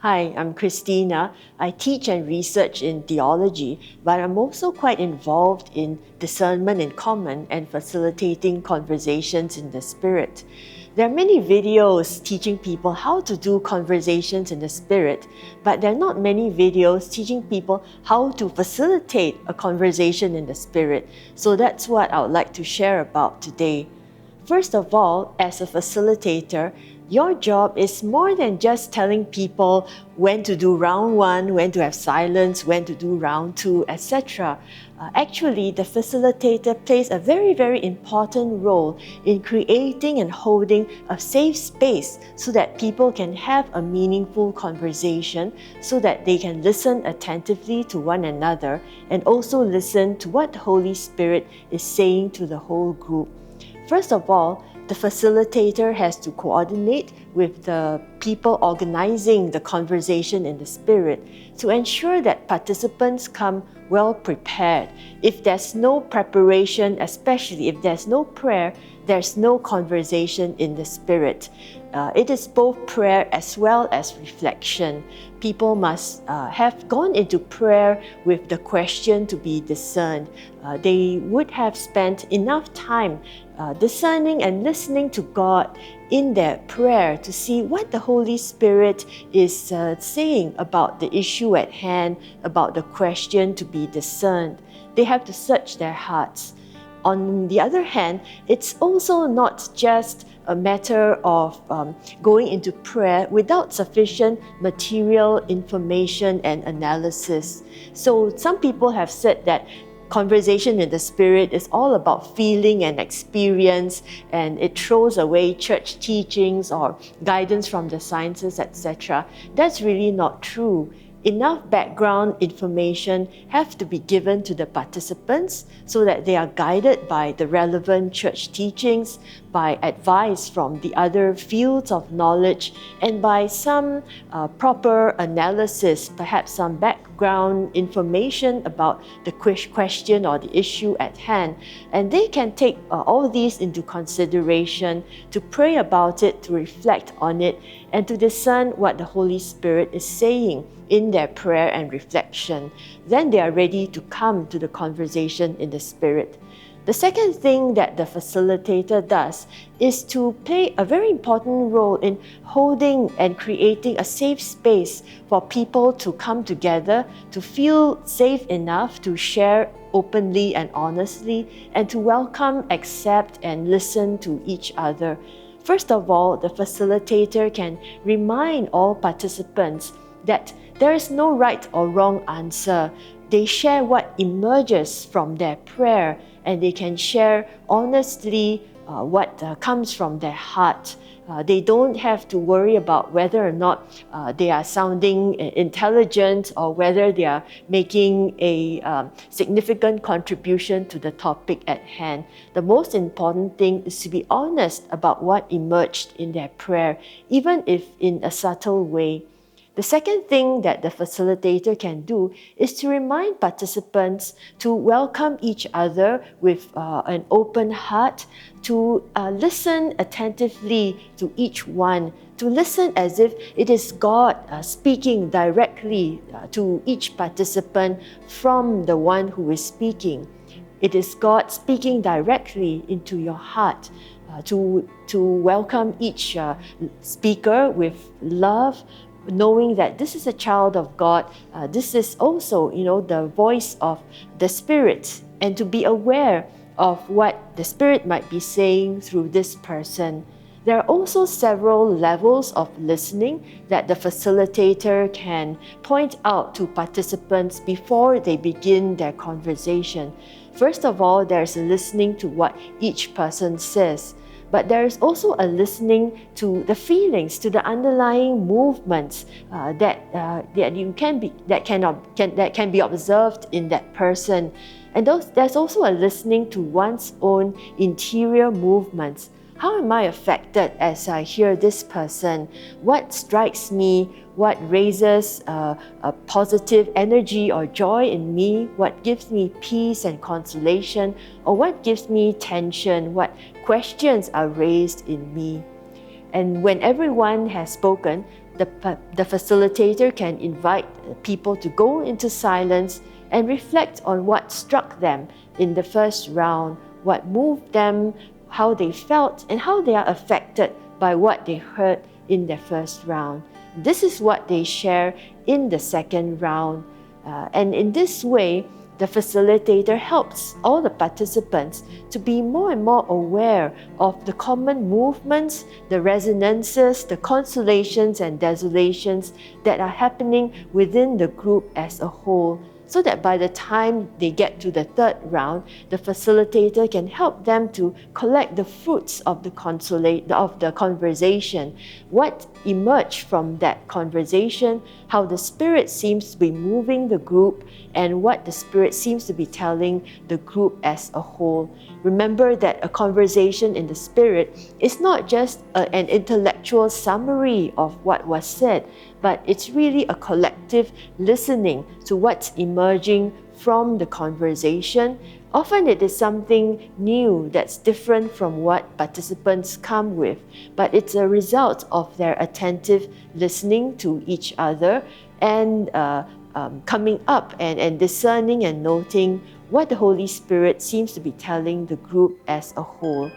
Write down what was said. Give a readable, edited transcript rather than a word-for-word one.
Hi, I'm Christina. I teach and research in theology, but I'm also quite involved in discernment in common and facilitating conversations in the Spirit. There are many videos teaching people how to do conversations in the Spirit, but there are not many videos teaching people how to facilitate a conversation in the Spirit. So that's what I would like to share about today. First of all, as a facilitator, your job is more than just telling people when to do round one, when to have silence, when to do round two, etc. Actually, the facilitator plays a very, very important role in creating and holding a safe space so that people can have a meaningful conversation, so that they can listen attentively to one another and also listen to what the Holy Spirit is saying to the whole group. First of all, the facilitator has to coordinate with the people organizing the conversation in the Spirit to ensure that participants come well prepared. If there's no preparation, especially if there's no prayer, there's no conversation in the Spirit. It is both prayer as well as reflection. People must have gone into prayer with the question to be discerned. They would have spent enough time discerning and listening to God in their prayer to see what the Holy Spirit is saying about the issue at hand, about the question to be discerned. They have to search their hearts. On the other hand, it's also not just a matter of going into prayer without sufficient material information and analysis. So some people have said that conversation in the Spirit is all about feeling and experience, and it throws away church teachings or guidance from the sciences, etc. That's really not true. Enough background information have to be given to the participants so that they are guided by the relevant church teachings, by advice from the other fields of knowledge, and by some proper analysis, perhaps some background information about the question or the issue at hand. And they can take all these into consideration to pray about it, to reflect on it, and to discern what the Holy Spirit is saying in their prayer and reflection. Then they are ready to come to the conversation in the Spirit. The second thing that the facilitator does is to play a very important role in holding and creating a safe space for people to come together, to feel safe enough to share openly and honestly, and to welcome, accept, and listen to each other. First of all, the facilitator can remind all participants that there is no right or wrong answer. They share what emerges from their prayer, and they can share honestly what comes from their heart. They don't have to worry about whether or not they are sounding intelligent or whether they are making a significant contribution to the topic at hand. The most important thing is to be honest about what emerged in their prayer, even if in a subtle way. The second thing that the facilitator can do is to remind participants to welcome each other with an open heart, to listen attentively to each one, to listen as if it is God speaking directly to each participant from the one who is speaking. It is God speaking directly into your heart. To welcome each speaker with love, knowing that this is a child of God, this is also, the voice of the Spirit, and to be aware of what the Spirit might be saying through this person. There are also several levels of listening that the facilitator can point out to participants before they begin their conversation. First of all, there's listening to what each person says. But there is also a listening to the feelings, to the underlying movements that can be observed in that person. And there's also a listening to one's own interior movements. How am I affected as I hear this person? What strikes me? What raises a positive energy or joy in me? What gives me peace and consolation? Or what gives me tension? What questions are raised in me? And when everyone has spoken, the facilitator can invite people to go into silence and reflect on what struck them in the first round, what moved them, how they felt, and how they are affected by what they heard in their first round. This is what they share in the second round. And in this way, the facilitator helps all the participants to be more and more aware of the common movements, the resonances, the consolations and desolations that are happening within the group as a whole, so that by the time they get to the third round, the facilitator can help them to collect the fruits of the conversation, what emerged from that conversation, how the Spirit seems to be moving the group, and what the Spirit seems to be telling the group as a whole. Remember that a conversation in the Spirit is not just an intellectual summary of what was said, but it's really a collective listening to what's emerging from the conversation. Often it is something new that's different from what participants come with, but it's a result of their attentive listening to each other and coming up and discerning and noting what the Holy Spirit seems to be telling the group as a whole.